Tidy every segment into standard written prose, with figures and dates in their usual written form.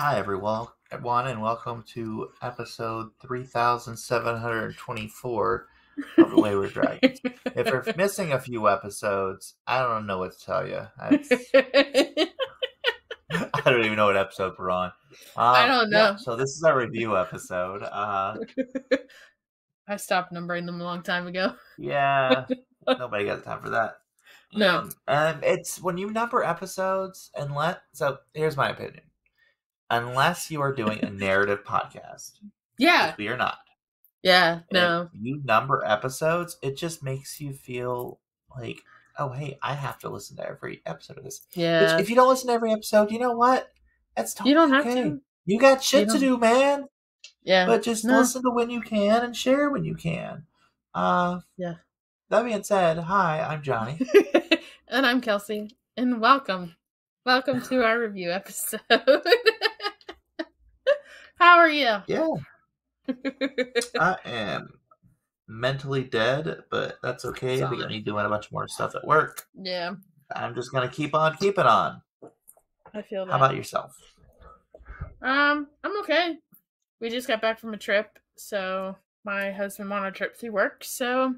Hi, everyone, and welcome to episode 3724 of The Wayward Dragons. If you're missing a few episodes, I don't know what to tell you. I don't even know what episode we're on. I don't know. So this is our review episode. I stopped numbering them a long time ago. Yeah, nobody got the time for that. No. It's when you number episodes, so here's my opinion. Unless you are doing a narrative podcast. Yeah. Which we are not. Yeah, no. If you number episodes, it just makes you feel like, oh, hey, I have to listen to every episode of this. Yeah. Which, if you don't listen to every episode, you know what? That's totally you don't have okay. to. You got shit to do, man. Yeah. But just listen to when you can and share when you can. Yeah. That being said, hi, I'm Johnny. And I'm Kelsey. And welcome. Welcome to our review episode. How are you? Yeah. I am mentally dead, but that's okay. I think I'm doing a bunch more stuff at work. Yeah. I'm just going to keep on keeping on. I feel that. How about yourself? I'm okay. We just got back from a trip, so my husband went on a trip through work, so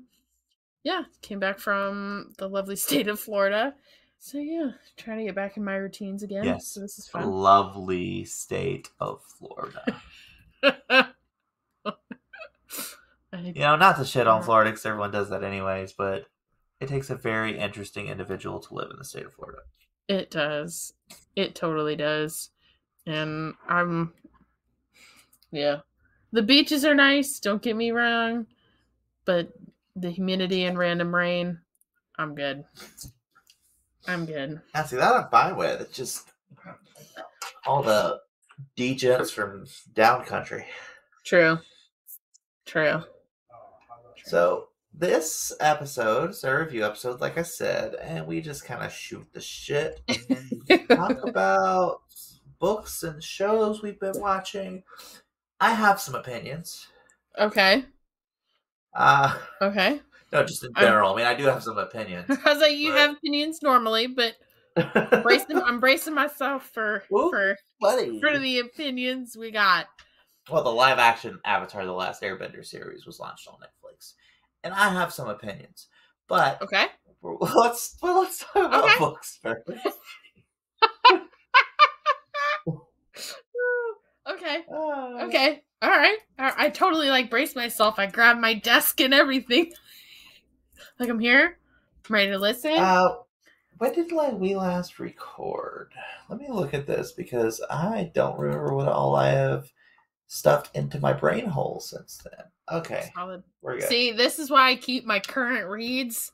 yeah, came back from the lovely state of Florida. So yeah, trying to get back in my routines again. Yes, so this is fun. Lovely state of Florida. Not to shit on Florida, because everyone does that anyways, but it takes a very interesting individual to live in the state of Florida. It does. It totally does. And the beaches are nice, don't get me wrong, but the humidity and random rain, I'm good. Now, see, that I'm fine with. It's just all the degens from down country. True. So, this episode is a review episode, like I said, and we just kind of shoot the shit and talk about books and shows we've been watching. I have some opinions. Okay. Okay. No, just in general. I do have some opinions. Because you have opinions normally, but I'm bracing myself for the opinions we got. Well, the live-action Avatar: The Last Airbender series was launched on Netflix, and I have some opinions. But okay, let's talk about books first. Okay. All right. I totally braced myself. I grabbed my desk and everything. I'm here. I'm ready to listen. When did we last record? Let me look at this because I don't remember what all I have stuffed into my brain hole since then. Okay. Solid. We're good. See, this is why I keep my current reads,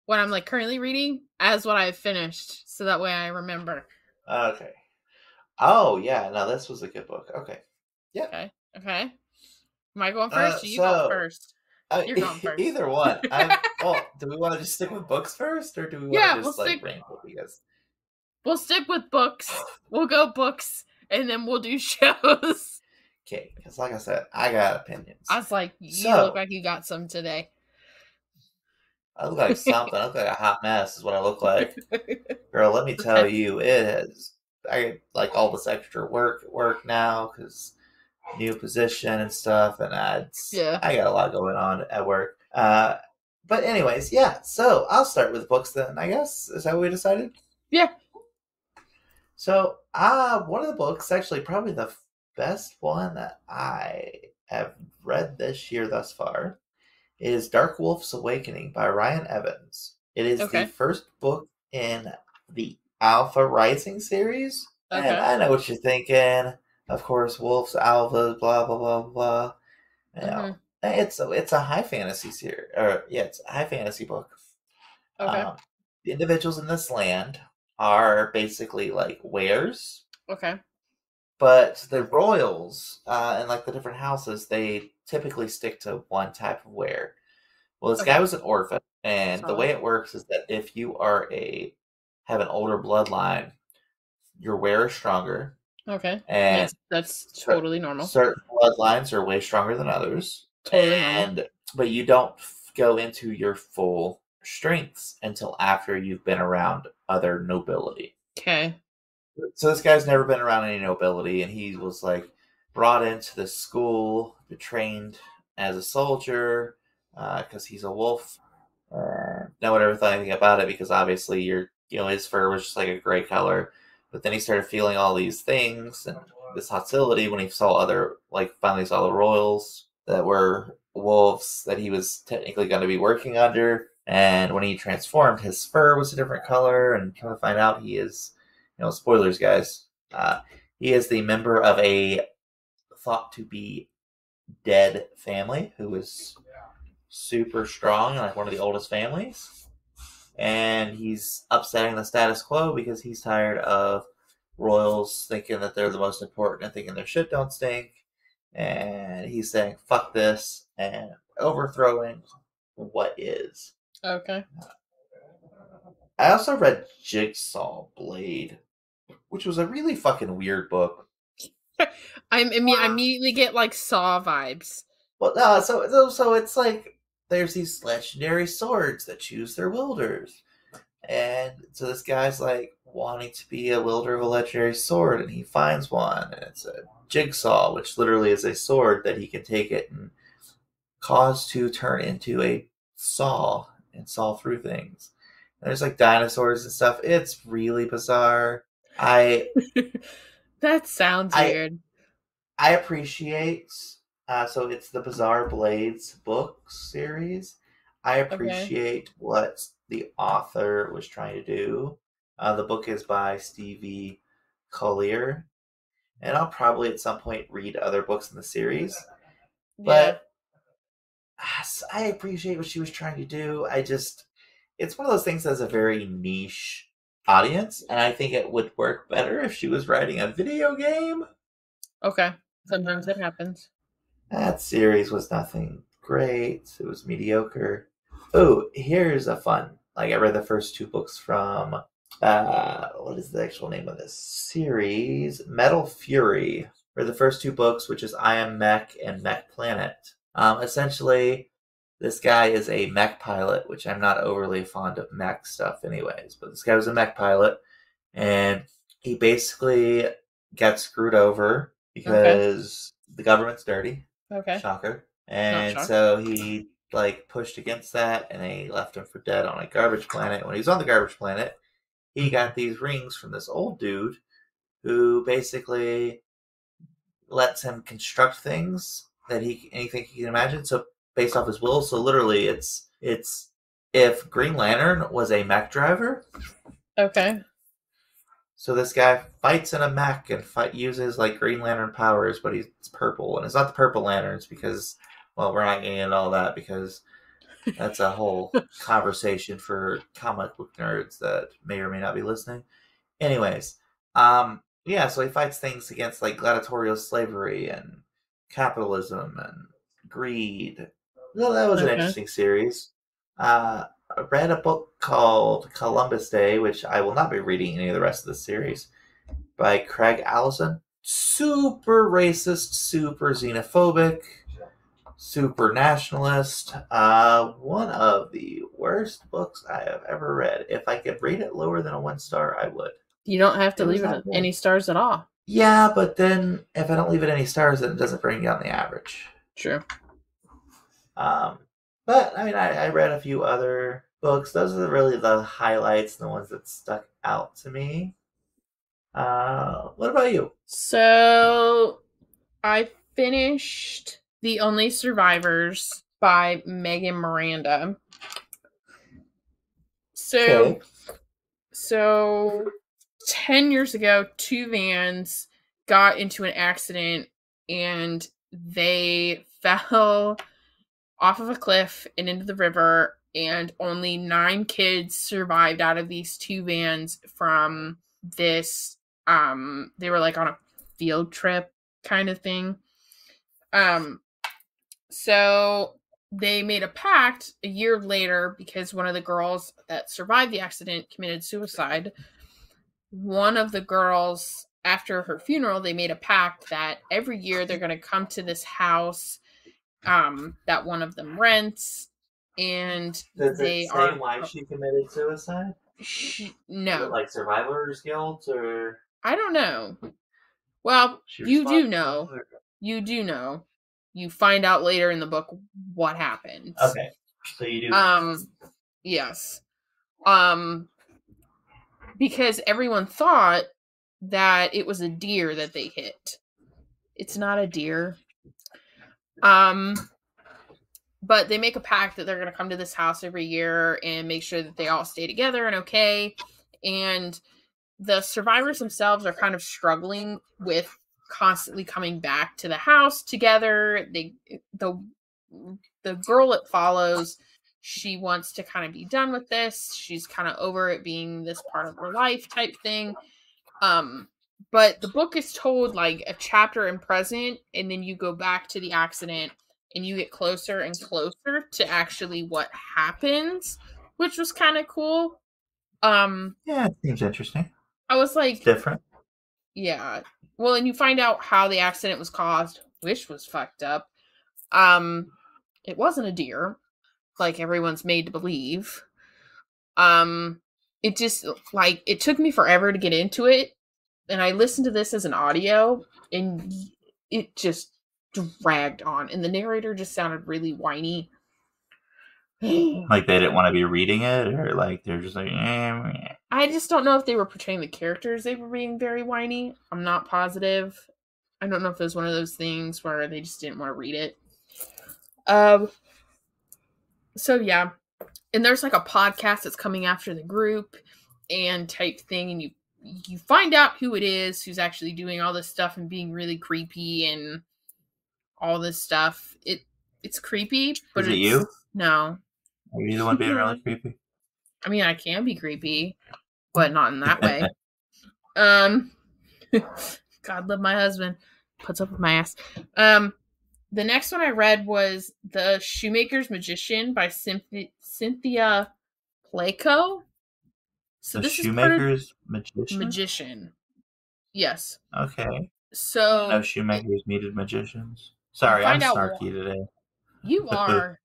what I'm currently reading, as what I've finished. So that way I remember. Okay. Oh, yeah. No, this was a good book. Okay. Yeah. Okay. Am I going first or you going first? You're going first. Either one. Do we want to just stick with books first, or do we want to just ramble? Because we'll stick with books. We'll go books, and then we'll do shows. Okay, because like I said, I got opinions. I was like, you look like you got some today. I look like something. I look like a hot mess is what I look like. Girl, let me tell you, I like all this extra work at work now because new position and stuff, and I got a lot going on at work. But anyways, yeah. So I'll start with books then. I guess is that what we decided? Yeah. So one of the books, actually, probably the best one that I have read this year thus far, is Dark Wolf's Awakening by Ryan Evans. It is the first book in the Alpha Rising series. Okay. And I know what you're thinking. Of course, wolves, alphas, blah blah blah blah. It's a high fantasy series, it's a high fantasy book. Okay. The individuals in this land are basically wares. Okay. But the royals and the different houses, they typically stick to one type of ware. Well, this guy was an orphan, and the way it works is that if you have an older bloodline, your ware is stronger. Okay. And that's totally normal. Certain bloodlines are way stronger than others. Totally normal. But you don't go into your full strengths until after you've been around other nobility. Okay. So this guy's never been around any nobility, and he was like brought into the school, trained as a soldier because he's a wolf. No one ever thought anything about it because obviously his fur was just like a gray color. But then he started feeling all these things and this hostility when he saw finally saw the royals that were wolves that he was technically going to be working under. And when he transformed, his fur was a different color, and come to find out, he is, spoilers, guys. He is the member of a thought to be dead family who is super strong and like one of the oldest families. And he's upsetting the status quo because he's tired of royals thinking that they're the most important and thinking their shit don't stink. And he's saying, fuck this, and overthrowing what is. Okay. I also read Jigsaw Blade, which was a really fucking weird book. I immediately get like Saw vibes. Well, no, so it's like there's these legendary swords that choose their wielders. And so this guy's like wanting to be a wielder of a legendary sword, and he finds one, and it's a jigsaw, which literally is a sword that he can take it and cause to turn into a saw and saw through things. And there's like dinosaurs and stuff. It's really bizarre. That sounds weird. I appreciate. So it's the Bizarre Blades book series. I appreciate what the author was trying to do. The book is by Stevie Collier, and I'll probably at some point read other books in the series. But I appreciate what she was trying to do. It's one of those things that's a very niche audience, and I think it would work better if she was writing a video game. Okay. Sometimes it happens. That series was nothing great. It was mediocre. Oh, here's a fun. Like I read the first two books from what is the actual name of this series? Metal Fury. Read the first two books, which is I Am Mech and Mech Planet. Essentially, this guy is a mech pilot, which I'm not overly fond of mech stuff anyways, but this guy was a mech pilot, and he basically got screwed over because the government's dirty. Okay. Shocker. And so he pushed against that, and they left him for dead on a garbage planet. When he was on the garbage planet, he got these rings from this old dude who basically lets him construct things that anything he can imagine. So based off his will. So literally, it's if Green Lantern was a mech driver. Okay. So this guy fights in a mech and uses like Green Lantern powers, but he's purple, and it's not the Purple Lanterns because, well, we're not getting into all that because that's a whole conversation for comic book nerds that may or may not be listening. Anyways, yeah, so he fights things against like gladiatorial slavery and capitalism and greed. Well, that was an interesting series. I read a book called Columbus Day, which I will not be reading any of the rest of the series, by Craig Alanson. Super racist, super xenophobic, super nationalist. One of the worst books I have ever read. If I could rate it lower than a 1 star, I would. You don't have to leave it any stars at all. Yeah, but then if I don't leave it any stars, then it doesn't bring down the average. True. But I mean, I read a few other books. Those are really the highlights, the ones that stuck out to me. What about you? So I finished The Only Survivors by Megan Miranda. So 10 years ago, 2 vans got into an accident and they fell off of a cliff and into the river, and only 9 kids survived out of these 2 vans from this. They were like on a field trip kind of thing. So they made a pact a year later because one of the girls that survived the accident committed suicide. One of the girls, after her funeral, they made a pact that every year they're going to come to this house that one of them rents, and does it say why she committed suicide? No. Is it like survivor's guilt or? I don't know. Well, She you do responsible? know. You do know. You find out later in the book what happens. Okay. So you do. Yes. Because everyone thought that it was a deer that they hit. It's not a deer. But they make a pact that they're going to come to this house every year and make sure that they all stay together and okay. And the survivors themselves are kind of struggling with constantly coming back to the house together. The girl it follows, she wants to kind of be done with this. She's kind of over it being this part of her life type thing. But the book is told like a chapter in present, and then you go back to the accident and you get closer and closer to actually what happens, which was kind of cool. Yeah, it seems interesting. I was like, It's different. Yeah. Well, and you find out how the accident was caused, which was fucked up. It wasn't a deer, like everyone's made to believe. It just like it took me forever to get into it, and I listened to this as an audio, and it just dragged on, and the narrator just sounded really whiny. Like they didn't want to be reading it, or like they're just like. I just don't know if they were portraying the characters. They were being very whiny. I'm not positive. I don't know if it was one of those things where they just didn't want to read it. So yeah, and there's like a podcast that's coming after the group and type thing, and you find out who it is who's actually doing all this stuff and being really creepy and all this stuff. It's creepy, but Is it you? No. Are you the one being really creepy? I mean, I can be creepy, but not in that way. God love my husband. Puts up with my ass. The next one I read was The Shoemaker's Magician by Cynthia Playco. So this Shoemaker's Magician? Magician. Yes. Okay. So no shoemakers needed magicians. Sorry, I'm snarky today. You are.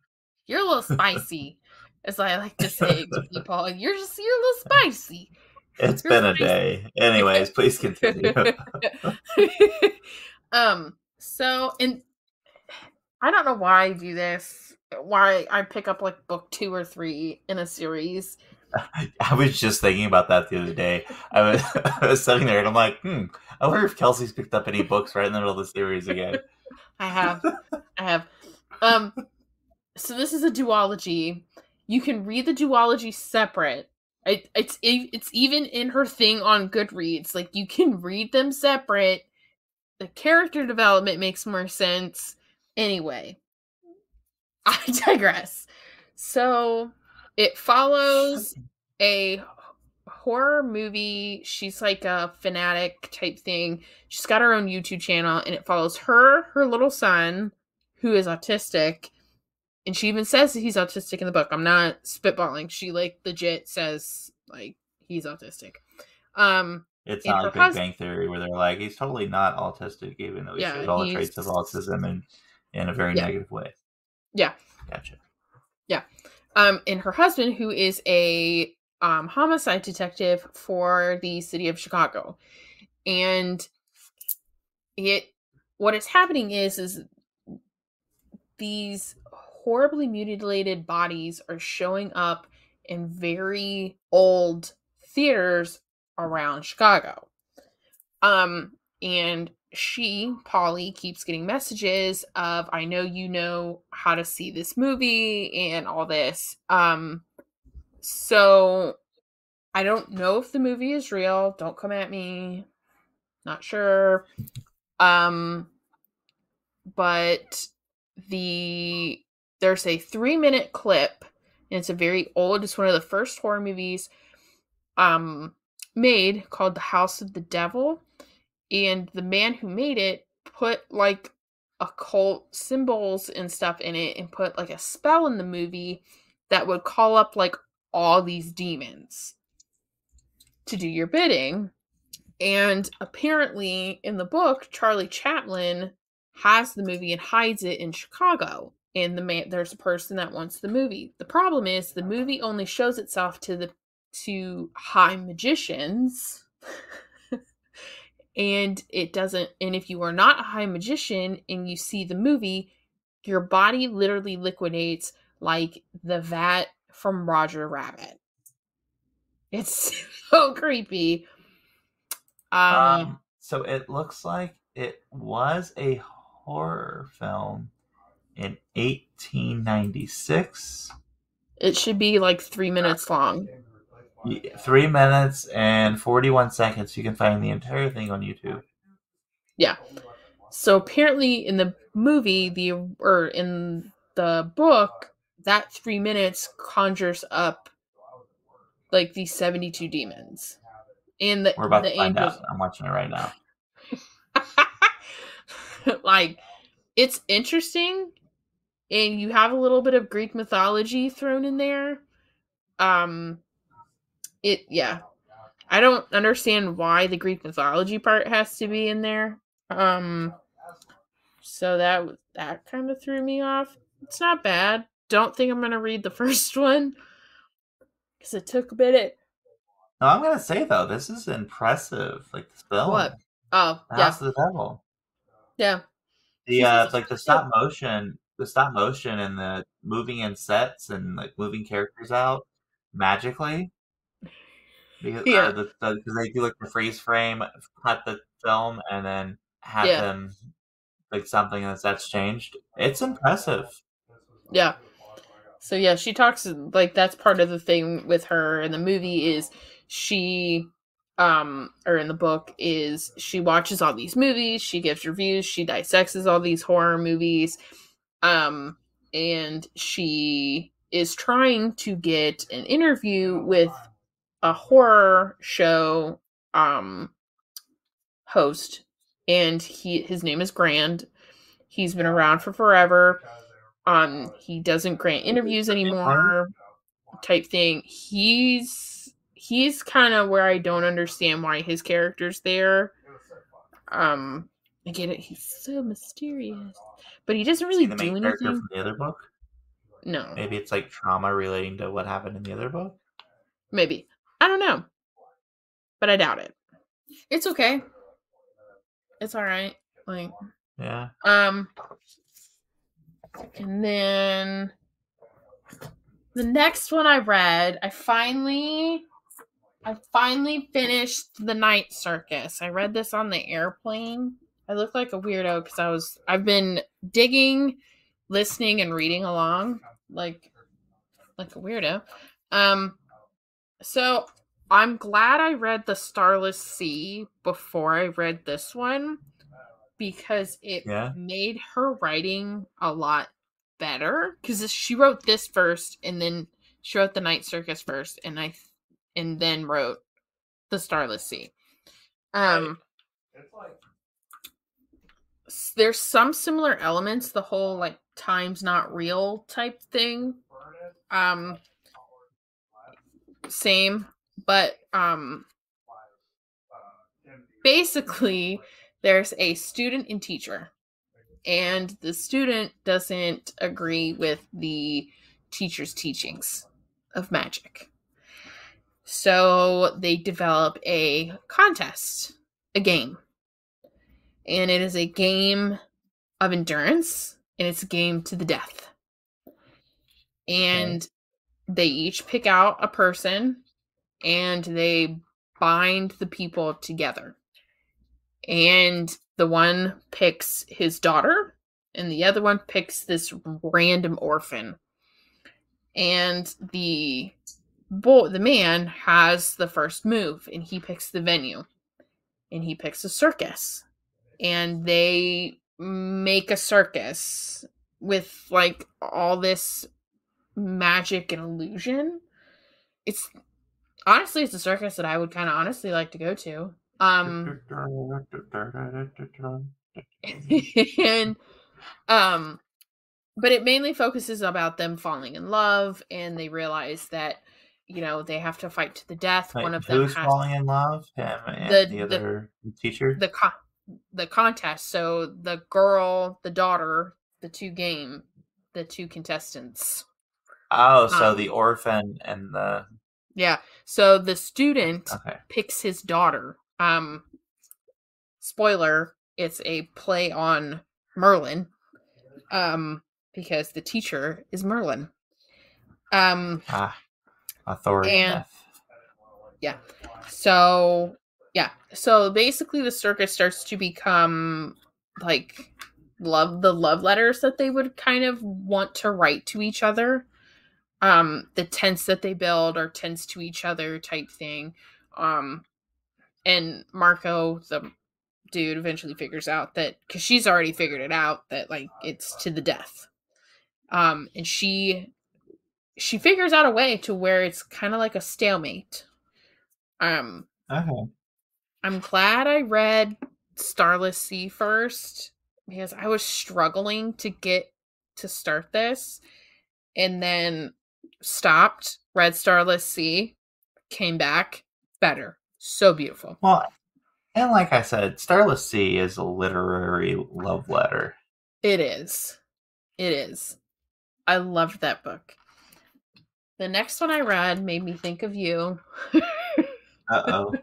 You're a little spicy, as I like to say to people. You're a little spicy. It's been a day. Anyways, please continue. So, and I don't know why I do this. Why I pick up like book 2 or 3 in a series. I was just thinking about that the other day. I was sitting there and I'm like, I wonder if Kelsey's picked up any books right in the middle of the series again. I have. So this is a duology. You can read the duology separate. It's even in her thing on Goodreads. Like, you can read them separate. The character development makes more sense. Anyway, I digress. So it follows a horror movie. She's like a fanatic type thing. She's got her own YouTube channel, and it follows her little son, who is autistic. And she even says that he's autistic in the book. I'm not spitballing. She like legit says like he's autistic. It's not like Big Bang Theory where they're like, he's totally not autistic, even though he shows all the traits of autism in a very negative way. Yeah. Gotcha. Yeah. And her husband, who is a homicide detective for the city of Chicago. And what is happening is these horribly mutilated bodies are showing up in very old theaters around Chicago. And Polly, keeps getting messages of, I know you know how to see this movie and all this. So I don't know if the movie is real. Don't come at me. Not sure. But there's a 3-minute clip, and it's a very old, it's one of the first horror movies made, called The House of the Devil. And the man who made it put like occult symbols and stuff in it, and put like a spell in the movie that would call up like all these demons to do your bidding. And apparently in the book, Charlie Chaplin has the movie and hides it in Chicago. And there's a person that wants the movie. The problem is the movie only shows itself to high magicians. and it doesn't. And if you are not a high magician and you see the movie, your body literally liquidates like the vat from Roger Rabbit. It's so creepy. So it looks like it was a horror film in 1896. It should be like 3 minutes long. 3 minutes and 41 seconds. You can find the entire thing on YouTube. Yeah. So apparently in the movie, in the book, that 3 minutes conjures up like these 72 demons. And We're about the to find angels. out. I'm watching it right now. Like, it's interesting, and you have a little bit of Greek mythology thrown in there. Yeah. I don't understand why the Greek mythology part has to be in there. So that kind of threw me off. It's not bad. Don't think I'm gonna read the first one because it took a minute. No, I'm gonna say though, this is impressive. Like this film, What? Oh, The yeah, House of the Devil. yeah. The She says it's like really good. the stop motion and the moving in sets and like moving characters out magically because Yeah, because they do like the freeze frame, cut the film, and then have yeah, them like something in the sets changed. It's impressive. yeah. So yeah, she talks like that's part of the thing with her in the movie is she or in the book is she watches all these movies, she gives reviews, she dissects all these horror movies, um and she is trying to get an interview with a horror show um host, and his name is Grand. He's been around for forever. He doesn't grant interviews anymore, type thing. He's kind of where I don't understand why his character's there. Again, he's so mysterious, but he doesn't Is really he the main do character anything. from the other book? No, Maybe it's like trauma relating to what happened in the other book. maybe, I don't know, but I doubt it. It's okay. It's all right. Like, Yeah. and then the next one I read, I finally finished The Night Circus. I read this on the airplane. I look like a weirdo because I've been digging, listening, and reading along like a weirdo. So I'm glad I read The Starless Sea before I read this one because it Yeah. made her writing a lot better because she wrote this first and then she wrote The Night Circus first and then wrote The Starless Sea. There's some similar elements, the whole like time's not real type thing. Same, but basically there's a student and teacher, and the student doesn't agree with the teacher's teachings of magic. So they develop a contest, a game. And it is a game of endurance, and it's a game to the death. And they each pick out a person, and they bind the people together. And the one picks his daughter, and the other one picks this random orphan. And the man has the first move, and he picks the venue, and he picks a circus, and they make a circus with like all this magic and illusion. It's honestly it's a circus that I would kind of honestly like to go to. And but it mainly focuses about them falling in love, and they realize that they have to fight to the death. Wait, One of them who's has falling in love? Him and the the other teacher? the contest. So the girl, the daughter, the two contestants. Oh, so the orphan and the Yeah. So the student picks his daughter. spoiler, it's a play on Merlin, because the teacher is Merlin. Authority And myth. yeah, so so basically the circus starts to become like the love letters that they would kind of want to write to each other. The tents that they build are tents to each other type thing. And Marco, the dude, eventually figures out that, because she's already figured it out, that like it's to the death. And she figures out a way to where it's kind of like a stalemate. Okay. I'm glad I read Starless Sea first, because I was struggling to get to start this, and then stopped, read Starless Sea, came back, better. So beautiful. Well, and like I said, Starless Sea is a literary love letter. It is. It is. I loved that book. The next one I read made me think of you. Uh-oh.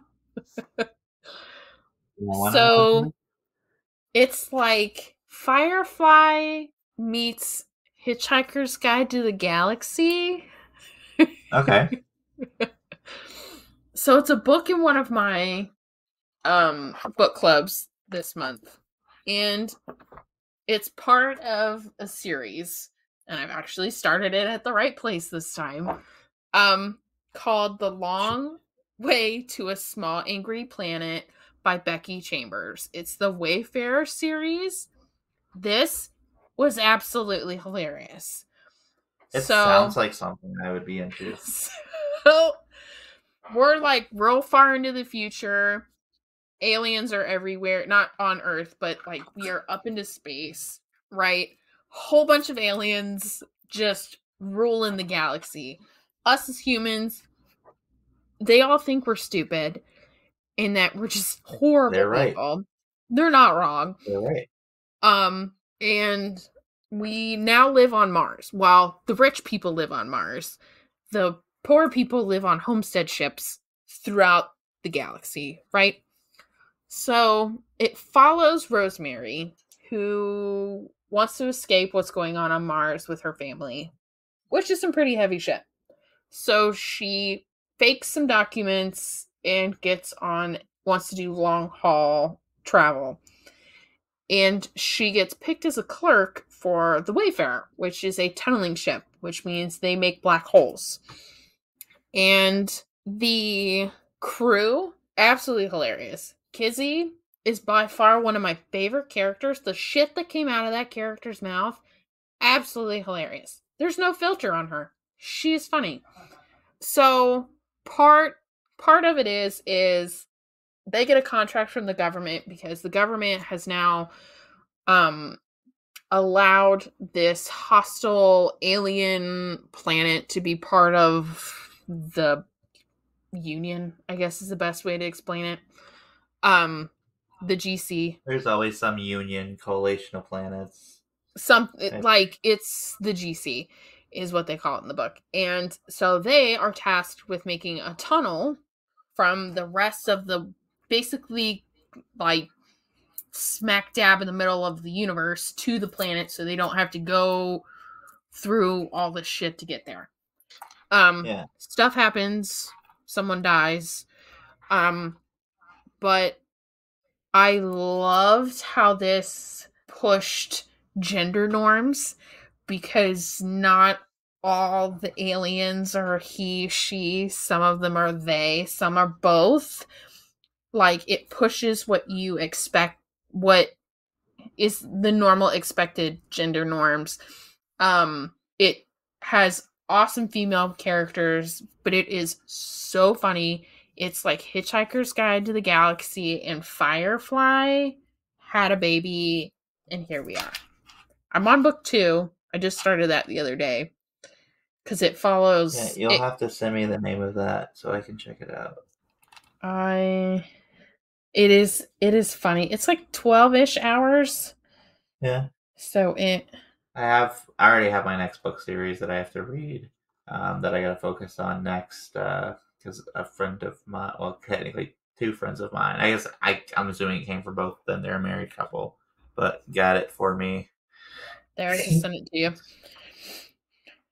So it's like Firefly meets Hitchhiker's Guide to the Galaxy. Okay. So it's a book in one of my book clubs this month. And it's part of a series. And I've actually started it at the right place this time. Called The Long Way to a Small Angry Planet by Becky Chambers. It's the Wayfarer series. This was absolutely hilarious. It sounds like something I would be into. So we're like real far into the future. Aliens are everywhere, not on Earth, but like we are up into space, right? Whole bunch of aliens just ruling the galaxy. Us as humans, they all think we're stupid and that we're just horrible They're right. people. They're not wrong. They're right. And we now live on Mars. While the rich people live on Mars, the poor people live on homestead ships throughout the galaxy, right? So it follows Rosemary, who wants to escape what's going on Mars with her family, which is some pretty heavy shit. So she fakes some documents and wants to do long haul travel. And she gets picked as a clerk for the Wayfarer, which is a tunneling ship, which means they make black holes. And the crew, absolutely hilarious. Kizzy is by far one of my favorite characters. The shit that came out of that character's mouth, absolutely hilarious. There's no filter on her. She's funny. So part of it is they get a contract from the government because the government has now allowed this hostile alien planet to be part of the Union, I guess is the best way to explain it. The GC. There's always some union coalition of planets. It's the GC is what they call it in the book. And so they are tasked with making a tunnel from the rest of the, basically like smack dab in the middle of the universe, to the planet, so they don't have to go through all this shit to get there. Stuff happens, someone dies, but I loved how this pushed gender norms, because not all the aliens are he, she, some of them are they, some are both. Like, it pushes what you expect, what is the normal expected gender norms. It has awesome female characters, but it is so funny. It's like Hitchhiker's Guide to the Galaxy and Firefly had a baby, and here we are. I'm on book 2. I just started that the other day because it follows. Yeah, you'll have to send me the name of that so I can check it out. It is funny. It's like 12-ish hours. Yeah. So I already have my next book series that I have to read, that I gotta focus on next, because a friend of mine, well, technically two friends of mine. I guess I'm assuming it came from both of them. They're a married couple, but got it for me. There, I just sent it to you.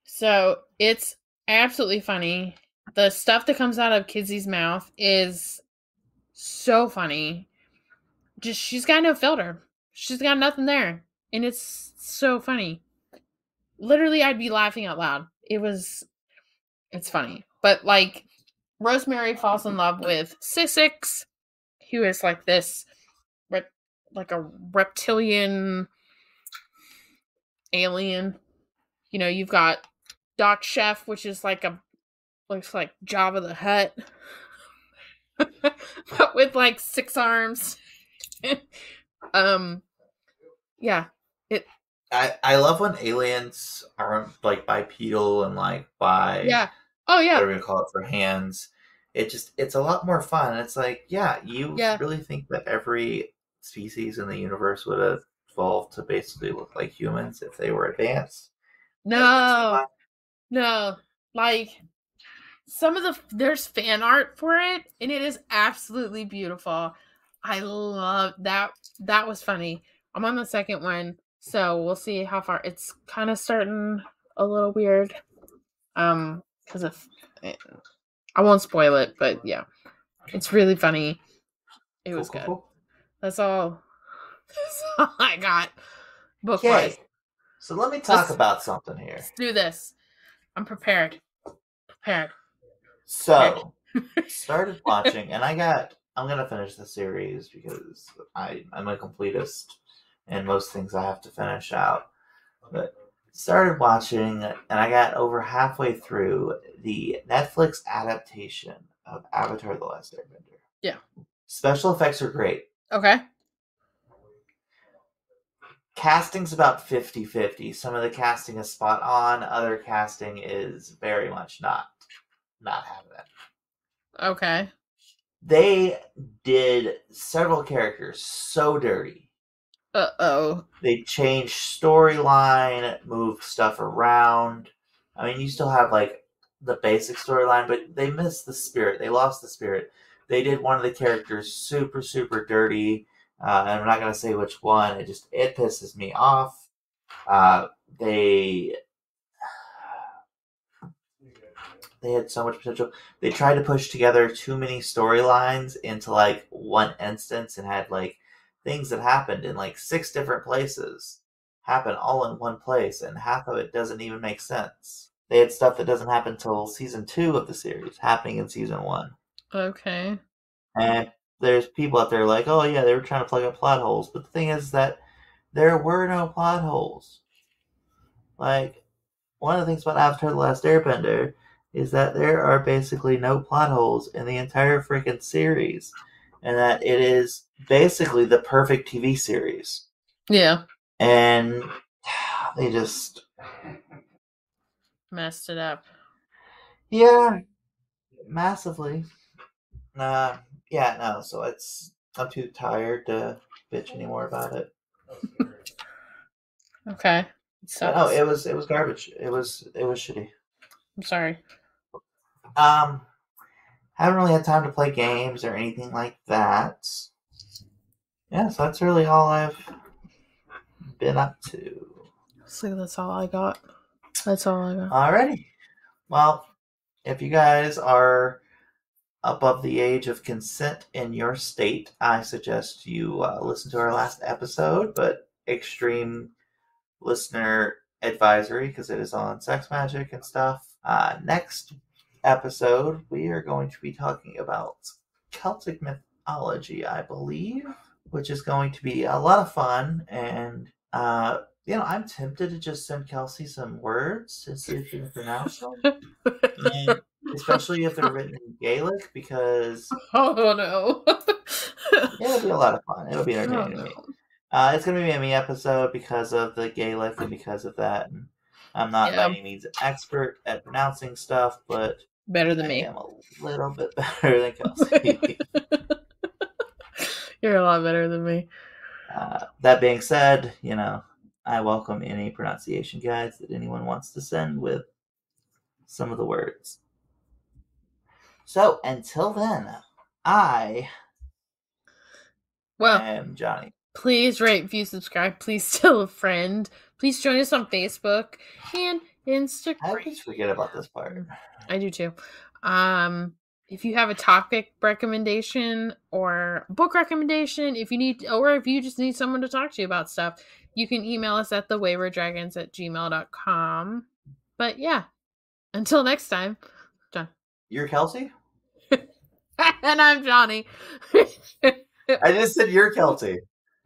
So it's absolutely funny. The stuff that comes out of Kizzy's mouth is so funny. Just she's got no filter. She's got nothing there. And it's so funny. Literally, I'd be laughing out loud. It's funny. But like Rosemary falls in love with Sissix, who is like this like a reptilian alien. You know, you've got Doc Chef, which is looks like Jabba the Hutt. But with like 6 arms. Yeah. I love when aliens aren't like bipedal and like Yeah. Oh yeah. Whatever you call it for hands. It's a lot more fun. It's like, you really think that every species in the universe would have evolved to basically look like humans if they were advanced? No. Like there's fan art for it, and it is absolutely beautiful. I love that. That was funny. I'm on the second one, so we'll see how far. It's kind of starting a little weird. Because I won't spoil it, but yeah, it's really funny. It was good. Cool. That's all I got. Okay, so let me talk about something here. Let's do this. I'm prepared. So, started watching, and I'm gonna finish the series because I'm a completist, and most things I have to finish out. But started watching, and I got over halfway through the Netflix adaptation of Avatar: The Last Airbender. Yeah. Special effects are great. Okay. Casting's about 50-50. Some of the casting is spot on. Other casting is very much not having it. Okay. They did several characters so dirty. Uh-oh. They changed storyline, moved stuff around. I mean, you still have, like, the basic storyline, but they missed the spirit. They lost the spirit. They did one of the characters super, super dirty, and I'm not going to say which one. It pisses me off. They had so much potential. They tried to push together too many storylines into, like, one instance and had, like, things that happened in, like, 6 different places happen all in one place, and half of it doesn't even make sense. They had stuff that doesn't happen until season 2 of the series, happening in season 1. Okay. And there's people out there like, oh yeah, they were trying to plug up plot holes. But the thing is that there were no plot holes. Like, one of the things about Avatar: The Last Airbender is that there are basically no plot holes in the entire freaking series. And that it is basically the perfect TV series. Yeah. And they just messed it up. Yeah, massively. So I'm too tired to bitch anymore about it. Okay. No, it was garbage. It was shitty. I'm sorry. Haven't really had time to play games or anything like that. Yeah, so that's really all I've been up to. So that's all I got. Alrighty. Well, if you guys are above the age of consent in your state, I suggest you listen to our last episode, but extreme listener advisory because it is on sex magic and stuff. Next episode, we are going to be talking about Celtic mythology, I believe, which is going to be a lot of fun. And, I'm tempted to just send Kelsey some words and see if she can pronounce them. And especially if they're written in Gaelic, because... Oh, no. It'll be a lot of fun. It'll be entertaining to me. It's going to be a me episode because of the Gaelic and because of that. And I'm not by any means an expert at pronouncing stuff, but better than me. I am a little bit better than Kelsey. You're a lot better than me. That being said, I welcome any pronunciation guides that anyone wants to send with some of the words. So, until then, I Well, am Johnny. please rate, view, subscribe. Please tell a friend. Please join us on Facebook and Instagram. I always forget about this part. I do too. If you have a topic recommendation or book recommendation, if you just need someone to talk to you about stuff, you can email us at thewaywardragons@gmail.com. But yeah, until next time, John. You're Kelsey? And I'm Johnny. I just said you're Kelsey.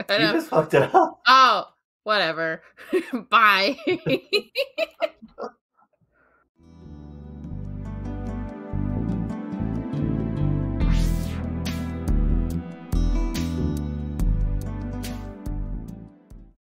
You just fucked it up. Oh, whatever. Bye.